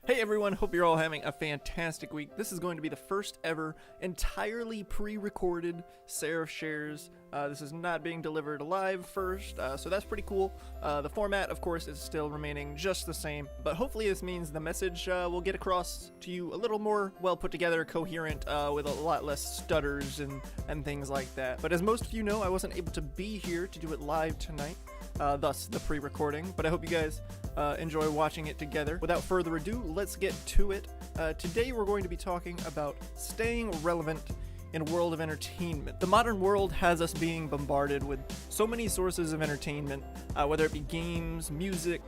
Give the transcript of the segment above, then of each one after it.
Hey everyone, hope you're all having a fantastic week. This is going to be the first ever entirely pre-recorded SeraphShares. This is not being delivered live first, so that's pretty cool. The format, of course, is still remaining just the same, but hopefully this means the message will get across to you a little more well put together, coherent, with a lot less stutters and things like that. But as most of you know, I wasn't able to be here to do it live tonight. Thus the pre-recording, but I hope you guys enjoy watching it together. Without further ado, let's get to it. Today we're going to be talking about staying relevant in a world of entertainment. The modern world has us being bombarded with so many sources of entertainment, whether it be games, music,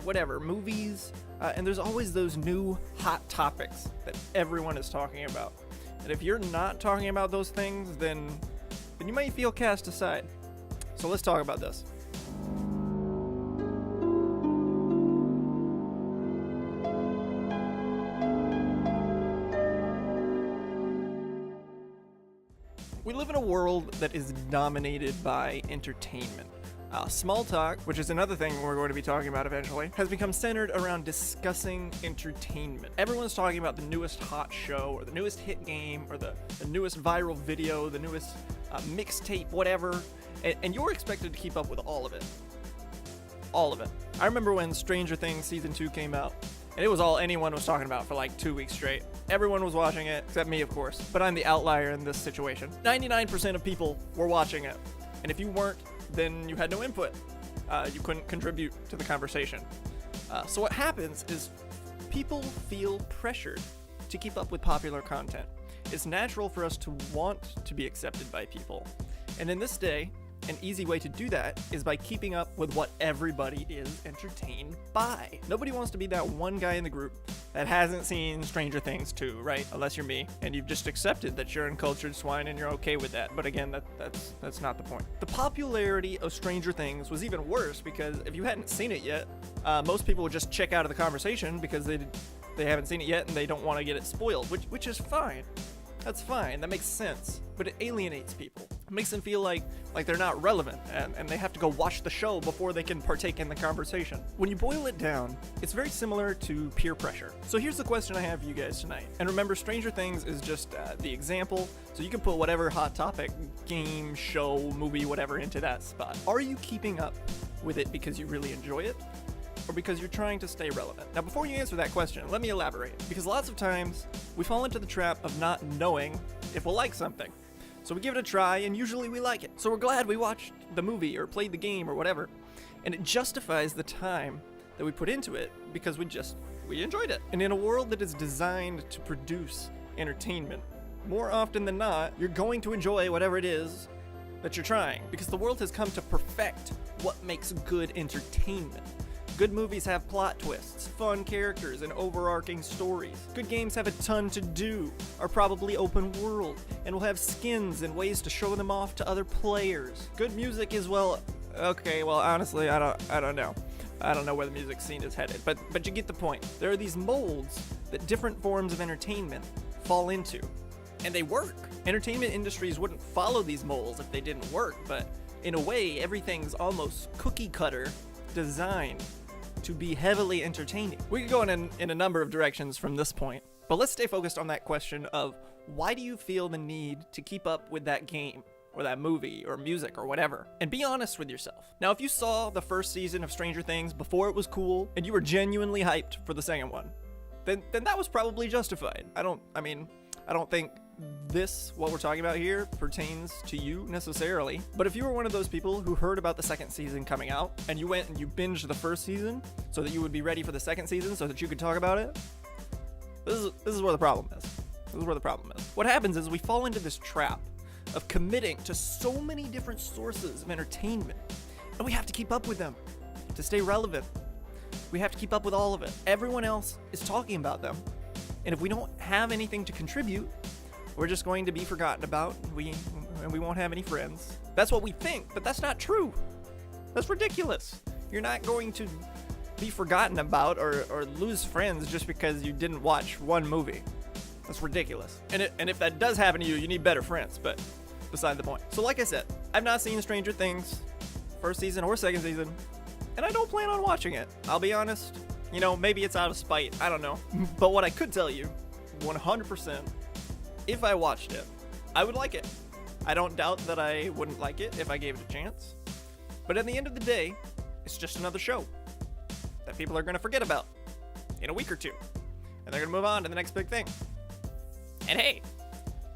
whatever, movies, and there's always those new hot topics that everyone is talking about. And if you're not talking about those things, then you might feel cast aside. So let's talk about this. We live in a world that is dominated by entertainment. Small talk, which is another thing we're going to be talking about eventually, has become centered around discussing entertainment. Everyone's talking about the newest hot show, or the newest hit game, or the newest viral video, the newest mixtape, whatever, and you're expected to keep up with all of it. All of it. I remember when Stranger Things Season 2 came out, and it was all anyone was talking about for like 2 weeks straight. Everyone was watching it, except me, of course, but I'm the outlier in this situation. 99% of people were watching it, and if you weren't, then you had no input. You couldn't contribute to the conversation. So what happens is people feel pressured to keep up with popular content. It's natural for us to want to be accepted by people. And in this day, an easy way to do that is by keeping up with what everybody is entertained by. Nobody wants to be that one guy in the group that hasn't seen Stranger Things 2, right? Unless you're me, and you've just accepted that you're uncultured swine and you're okay with that. But again, that's not the point. The popularity of Stranger Things was even worse because if you hadn't seen it yet, most people would just check out of the conversation because they haven't seen it yet and they don't want to get it spoiled, which is fine. That's fine, that makes sense, but it alienates people. It makes them feel like they're not relevant, and they have to go watch the show before they can partake in the conversation. When you boil it down, it's very similar to peer pressure. So here's the question I have for you guys tonight. And remember, Stranger Things is just the example, so you can put whatever hot topic, game, show, movie, whatever into that spot. Are you keeping up with it because you really enjoy it? Or because you're trying to stay relevant? Now, before you answer that question, let me elaborate, because lots of times we fall into the trap of not knowing if we'll like something. So we give it a try, and usually we like it. So we're glad we watched the movie or played the game or whatever, and it justifies the time that we put into it because we enjoyed it. And in a world that is designed to produce entertainment, more often than not, you're going to enjoy whatever it is that you're trying, because the world has come to perfect what makes good entertainment. Good movies have plot twists, fun characters, and overarching stories. Good games have a ton to do, are probably open world, and will have skins and ways to show them off to other players. Good music is, honestly, I don't know. I don't know where the music scene is headed, but you get the point. There are these molds that different forms of entertainment fall into, and they work. Entertainment industries wouldn't follow these molds if they didn't work, but in a way, everything's almost cookie cutter designed to be heavily entertaining. We could go in a number of directions from this point, but let's stay focused on that question of why do you feel the need to keep up with that game or that movie or music or whatever? And be honest with yourself. Now, if you saw the first season of Stranger Things before it was cool and you were genuinely hyped for the second one, then that was probably justified. I don't think what we're talking about here pertains to you necessarily, but if you were one of those people who heard about the second season coming out and you went and you binged the first season so that you would be ready for the second season so that you could talk about it, this is where the problem is. This is where the problem is. What happens is we fall into this trap of committing to so many different sources of entertainment, and we have to keep up with them to stay relevant. We have to keep up with all of it. Everyone else is talking about them, and if we don't have anything to contribute, we're just going to be forgotten about, and we won't have any friends. That's what we think, but that's not true. That's ridiculous. You're not going to be forgotten about or lose friends just because you didn't watch one movie. That's ridiculous. And if that does happen to you, you need better friends, but beside the point. So like I said, I've not seen Stranger Things, first season or second season, and I don't plan on watching it. I'll be honest, You know, maybe it's out of spite. I don't know. But what I could tell you, 100%, if I watched it, I would like it. I don't doubt that I wouldn't like it if I gave it a chance. But at the end of the day, it's just another show that people are going to forget about in a week or two. And they're going to move on to the next big thing. And hey,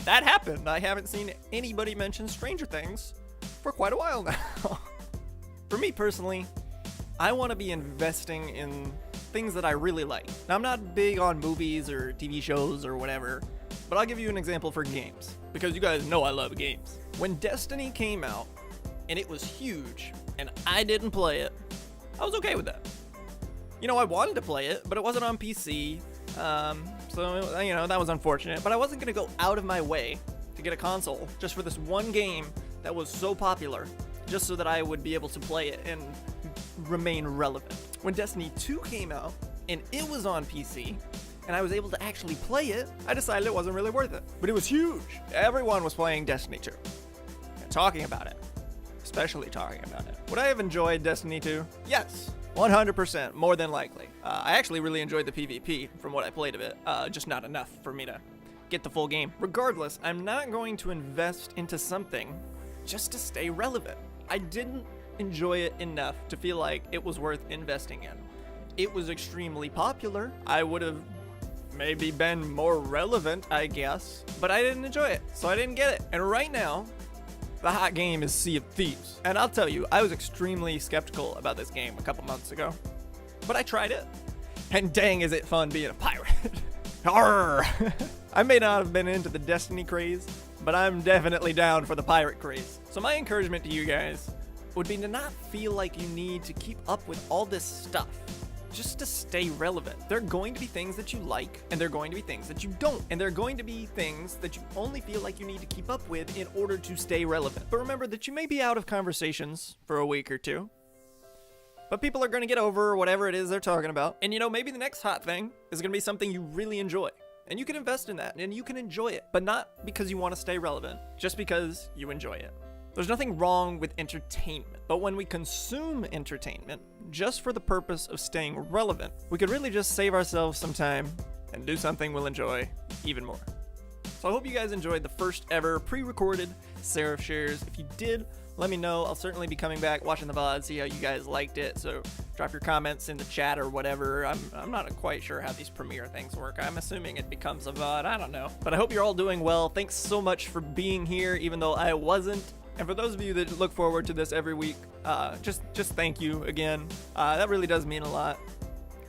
that happened. I haven't seen anybody mention Stranger Things for quite a while now. For me personally, I want to be investing in things that I really like. Now, I'm not big on movies or TV shows or whatever, but I'll give you an example for games, because you guys know I love games. When Destiny came out, and it was huge, and I didn't play it, I was okay with that. You know, I wanted to play it, but it wasn't on PC, so, you know, that was unfortunate. But I wasn't going to go out of my way to get a console just for this one game that was so popular, just so that I would be able to play it and remain relevant. When Destiny 2 came out, and it was on PC, and I was able to actually play it, I decided it wasn't really worth it. But it was huge. Everyone was playing Destiny 2 and talking about it, especially talking about it. Would I have enjoyed Destiny 2? Yes, 100%, more than likely. I actually really enjoyed the PvP from what I played of it, just not enough for me to get the full game. Regardless, I'm not going to invest into something just to stay relevant. I didn't enjoy it enough to feel like it was worth investing in. It was extremely popular. I would have maybe been more relevant, I guess, but I didn't enjoy it, so I didn't get it. And right now, the hot game is Sea of Thieves. And I'll tell you, I was extremely skeptical about this game a couple months ago, but I tried it. And dang, is it fun being a pirate. Arr! I may not have been into the Destiny craze, but I'm definitely down for the pirate craze. So my encouragement to you guys would be to not feel like you need to keep up with all this stuff just to stay relevant. There are going to be things that you like, and there are going to be things that you don't. And there are going to be things that you only feel like you need to keep up with in order to stay relevant. But remember that you may be out of conversations for a week or two, but people are going to get over whatever it is they're talking about. And you know, maybe the next hot thing is going to be something you really enjoy. And you can invest in that, and you can enjoy it, but not because you want to stay relevant, just because you enjoy it. There's nothing wrong with entertainment, but when we consume entertainment just for the purpose of staying relevant, we could really just save ourselves some time and do something we'll enjoy even more. So I hope you guys enjoyed the first ever pre-recorded SeraphShares. If you did, let me know. I'll certainly be coming back, watching the VOD, see how you guys liked it. So drop your comments in the chat or whatever. I'm not quite sure how these premiere things work. I'm assuming it becomes a VOD. I don't know. But I hope you're all doing well. Thanks so much for being here, even though I wasn't. And for those of you that look forward to this every week, just thank you again. That really does mean a lot.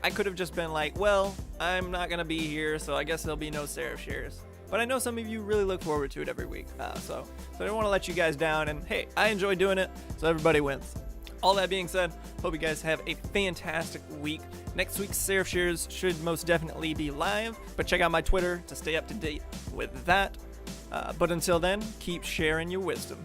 I could have just been like, well, I'm not going to be here, so I guess there'll be no SeraphShares. But I know some of you really look forward to it every week. So I don't want to let you guys down. And hey, I enjoy doing it, so everybody wins. All that being said, hope you guys have a fantastic week. Next week's SeraphShares should most definitely be live, but check out my Twitter to stay up to date with that. But until then, keep sharing your wisdom.